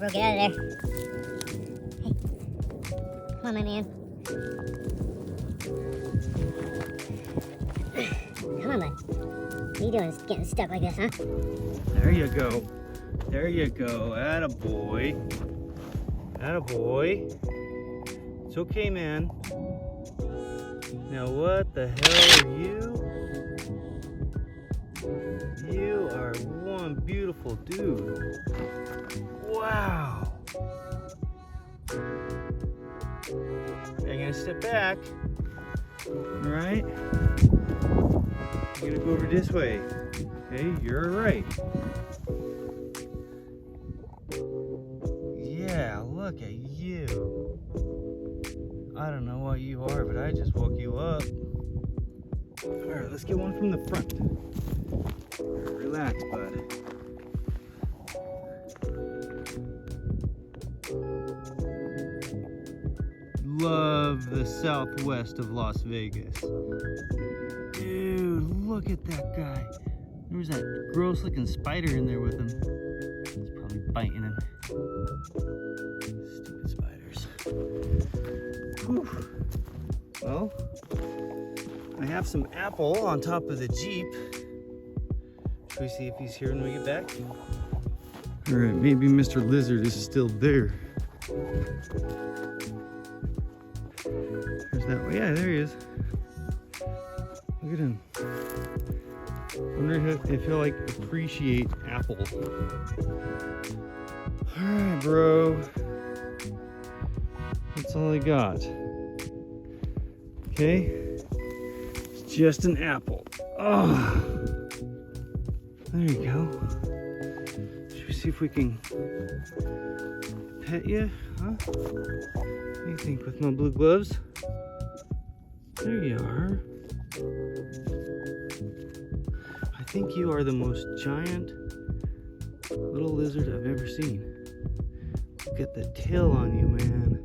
on, bro, get out of there. Hey, come on, my man. Come on, bud. What are you doing? Getting stuck like this, huh? There you go. There you go. Attaboy. Attaboy. It's okay, man. Now what the hell are you? You are one beautiful dude. Wow. I'm gonna step back. All right. I'm gonna go over this way. Okay, you're right. Yeah, look at you. I don't know what you are, but I just woke you up. Alright, let's get one from the front. Relax, bud. Love the southwest of Las Vegas. Dude, look at that guy. There was that gross looking spider in there with him. He's probably biting him. Stupid spiders. Whew. Well, I have some apple on top of the Jeep. Should we see if he's here when we get back? All right, maybe Mr. Lizard is still there. There's that. Yeah, there he is. Look at him. Wonder if he'll like appreciate apple. All right, bro. That's all I got. Okay. It's just an apple. Oh. There you go. Should we see if we can pet you? Huh? What do you think with my blue gloves? There you are. I think you are the most giant little lizard I've ever seen. Look at the tail on you, man.